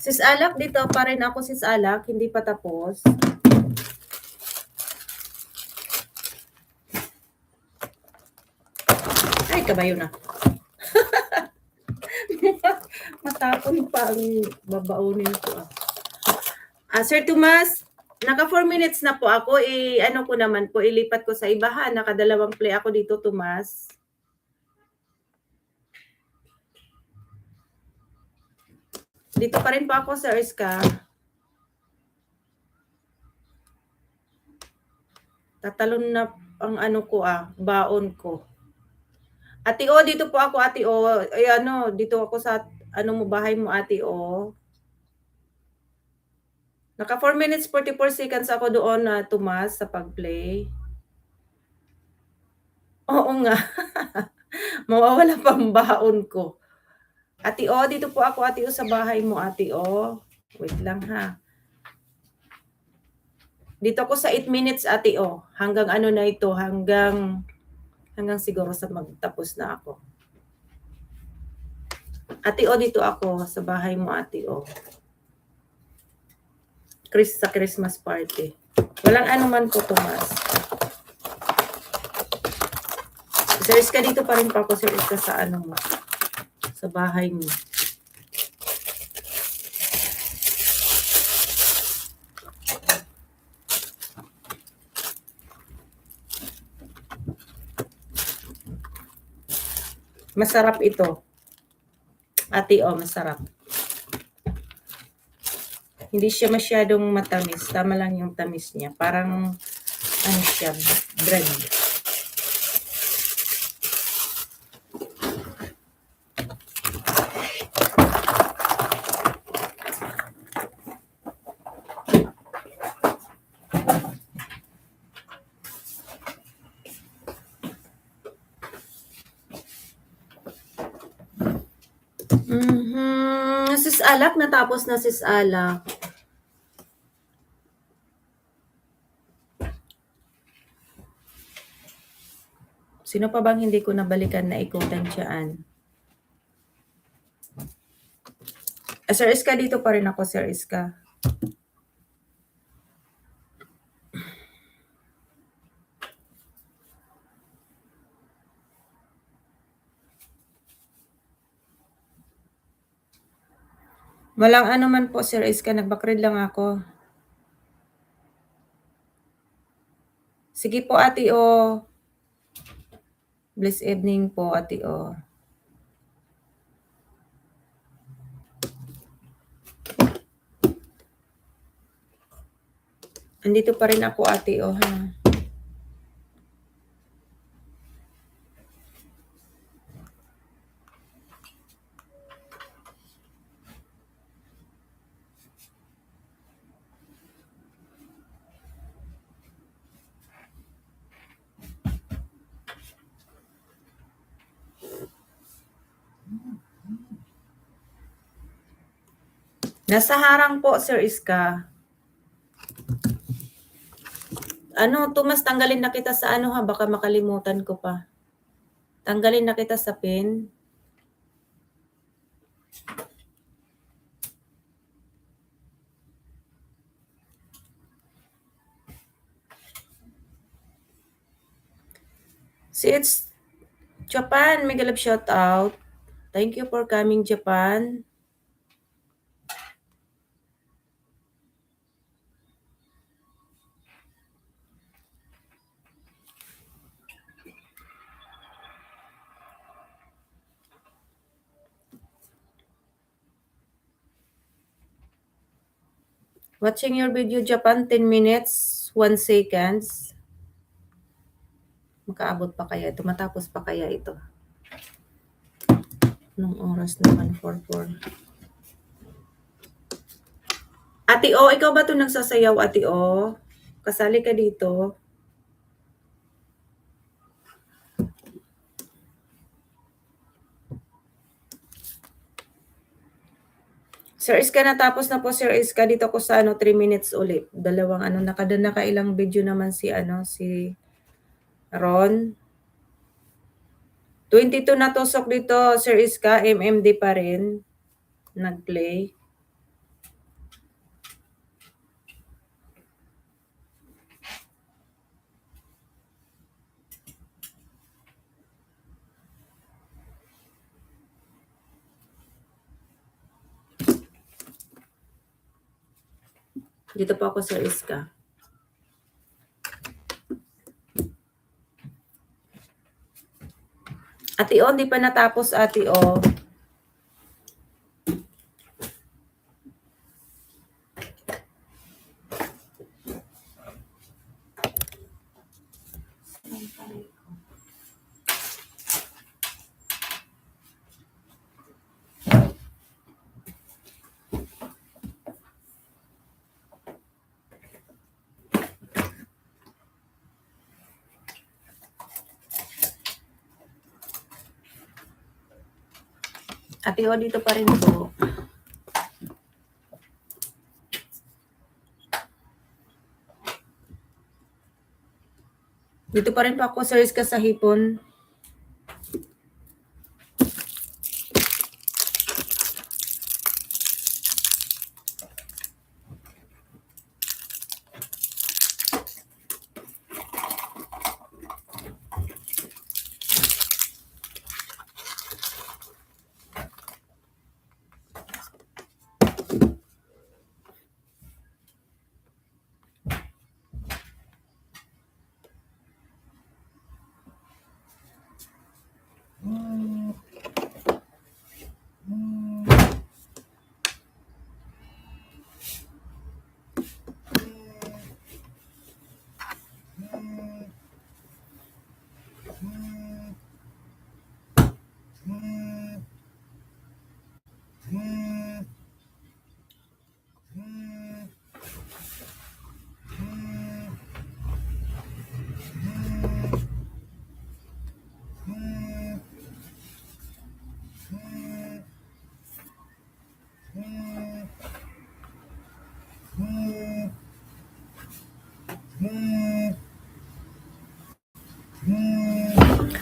Sis Alak, dito pa rin ako, Sis Alak. Hindi pa tapos. Ay, kabayo na. Matapon pa ang babaunin ko. Sir Tomas, naka 4 minutes na po ako. Ano ko naman po, ilipat ko sa ibahan. Nakadalawang play ako dito, Tomas. Dito pa rin po ako, Sir Iska. Tatalon na ang ano ko baon ko. Ate O, dito po ako, Ate O. Ay, dito ako sa mo bahay mo, Ate O. Naka 4 minutes 44 seconds ako doon na Tomas sa pag-play. Oo nga. Mawawala pang baon ko. Ate O, dito po ako, Ate O, sa bahay mo, Ate O. Wait lang ha. Dito ako sa 8 minutes, Ate O. Hanggang ano na ito, hanggang siguro sa magtapos na ako. Ate O, dito ako sa bahay mo, Ate O. Sa Christmas party. Walang anuman po, Tomas. Sir Iska, dito pa rin pa ako, Sir Iska, sa ano mo. Sa bahay mo. Masarap ito. Ate O, masarap. Hindi siya masyadong matamis. Tama lang yung tamis niya. Parang, ano siya, bread. Sis Alak, natapos na Sis Alak. Sino pa bang hindi ko nabalikan na ikutan dyan? Sir Iska, dito pa rin ako, Sir Iska. Walang ano man po, Sir Iska. Nag-backread lang ako. Sige po, Ate O. Blessed evening po, Ate O. Andito pa rin ako, Ate O, ha? Nasa harang po, Sir Iska. Tomas, tanggalin na kita sa ha, baka makalimutan ko pa. Tanggalin na kita sa pin. See, it's Japan. Mega love shout out. Thank you for coming, Japan. Watching your video, Japan, 10 minutes, 1 seconds. Makaabot pa kaya ito? Matapos pa kaya ito? Anong oras naman? 4:04. Ate O, ikaw ba ito nagsasayaw, Ate O? Kasali ka dito. Sir Iska, natapos na po, Sir Iska. Dito ko sa 3 minutes ulit. Dalawang nakailang video naman si Ron. 22 na tusok dito, Sir Iska. MMD pa rin. Nag-play. Dito po ako, Sir Iska. Ate O, hindi pa natapos, Ate O. Ate O, dito pa rin po. Dito pa rin po ako, Sir Iska, sa hipon.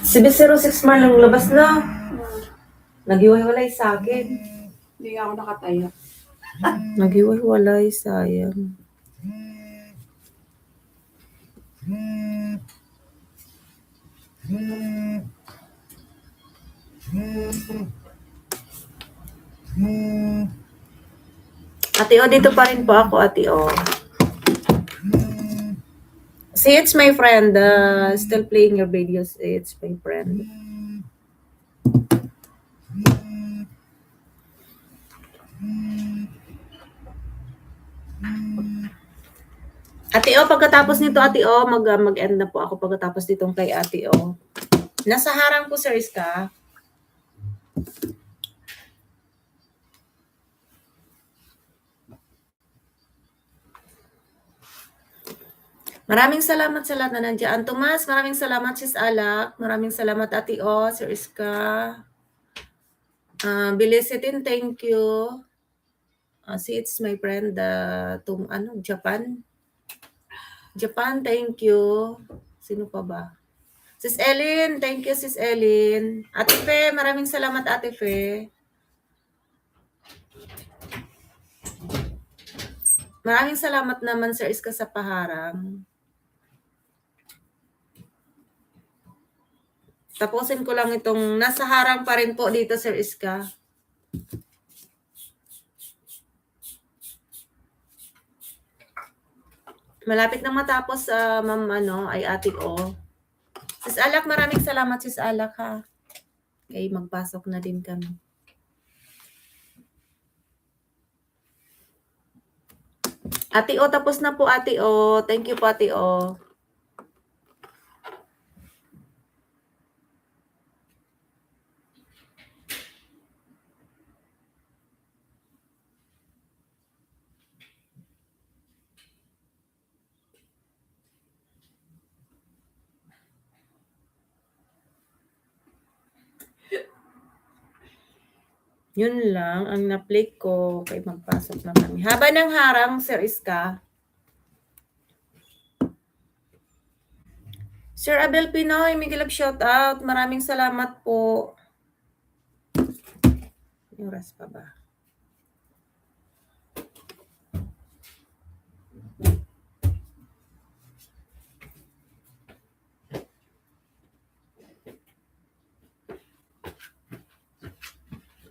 Si B06 man lang labas na. Naghiwalay sa akin. Hindi nga ako nakataya. Naghiwalay, sayang. Ate O, dito pa rin po ako, Ate O. See, it's my friend. Still playing your videos. It's my friend. Ate O, pagkatapos nito, Ate O, mag-end na po ako pagkatapos nitong kay Ate O. Nasa harang po, Sir Iska. Maraming salamat sa lahat na nandiyan. Tomas, maraming salamat, Sis Alak. Maraming salamat, Ate O, Sir Iska. Bilisitin, thank you. See, it's my friend, Japan. Japan, thank you. Sino pa ba? Sis Ellen, thank you, Sis Ellen. Ate Fe, maraming salamat, Ate Fe. Maraming salamat naman, Sir Iska, sa paharang. Tapusin ko lang itong nasa harang pa rin po dito, Sir Iska. Malapit na matapos, Ma'am, ay Ate O. Sis Alak, maraming salamat, Sis Alak, ha. Okay, magpasok na din kami. Ate O, tapos na po, Ate O. Thank you po, Ate O. Yun lang ang na-play ko. Okay, magpasok na kami. Haba ng harang, Sir Iska. Sir Abel Pinoy, Miguel, shout out. Maraming salamat po. Yung oras pa ba?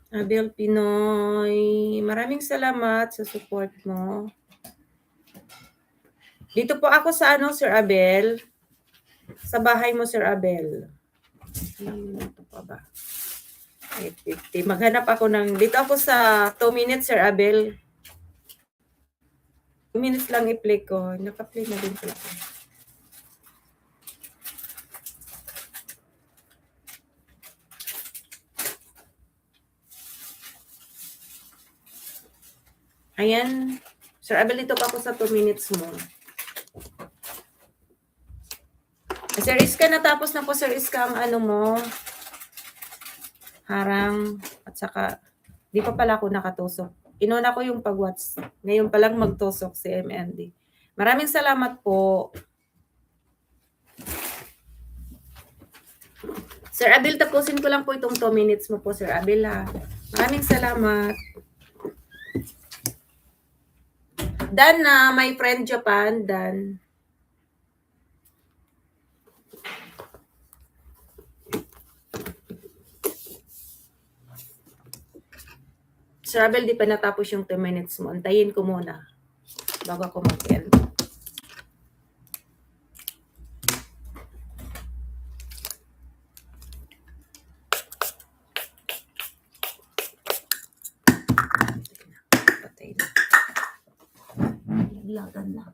Abel Pinoy, maraming salamat sa support mo. Dito po ako sa ano, Sir Abel. Sa bahay mo, Sir Abel. Ito pa ba? 8:50. Maghanap ako ng... Dito ako sa 2 minutes, Sir Abel. 2 minutes lang i-play ko. Naka-play na din pala ko. Ayan. Sir Abel, dito pa ako sa 2 minutes mo. Sir Iska, natapos na po, Sir Iska, ang ano mo. Harang. At saka, di pa pala ako nakatusok. Inuna ko yung pag-watch. Ngayon palang magtusok si MND. Maraming salamat po. Sir Abel, tapusin ko lang po itong 2 minutes mo po, Sir Abel, ha. Maraming salamat. Dan na, my friend Japan, Dan. Sir Abel, di pa natapos yung 2 minutes mo. Antayin ko muna bago ako mag-end. Patay na. Naglagan na.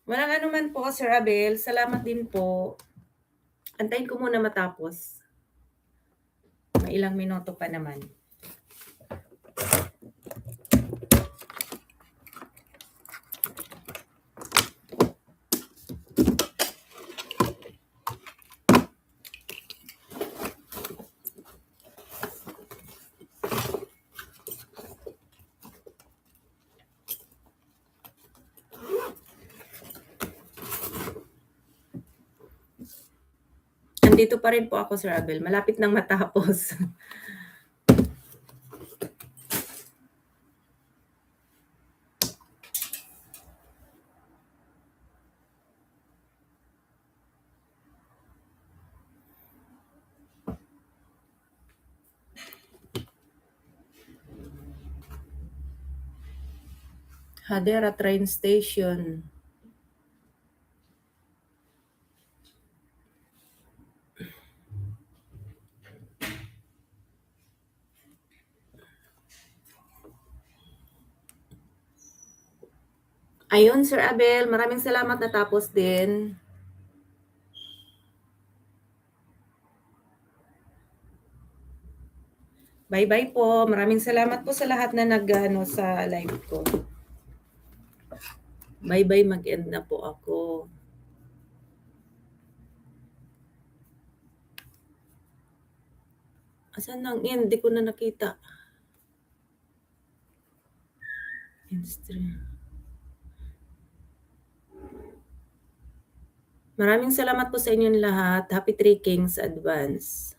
Walang anuman po, Sir Abel. Salamat din po. Antayin ko muna matapos. May ilang minuto pa naman. Nandito pa rin po ako, Sir Abel. Malapit nang matapos. Hadera train station. Ayun, Sir Abel, maraming salamat, natapos din. Bye-bye po. Maraming salamat po sa lahat na nag-ano sa live ko. Bye-bye, mag-end na po ako. Asan ang end? Di ko na nakita. Maraming salamat po sa inyong lahat. Happy Three Kings Advance.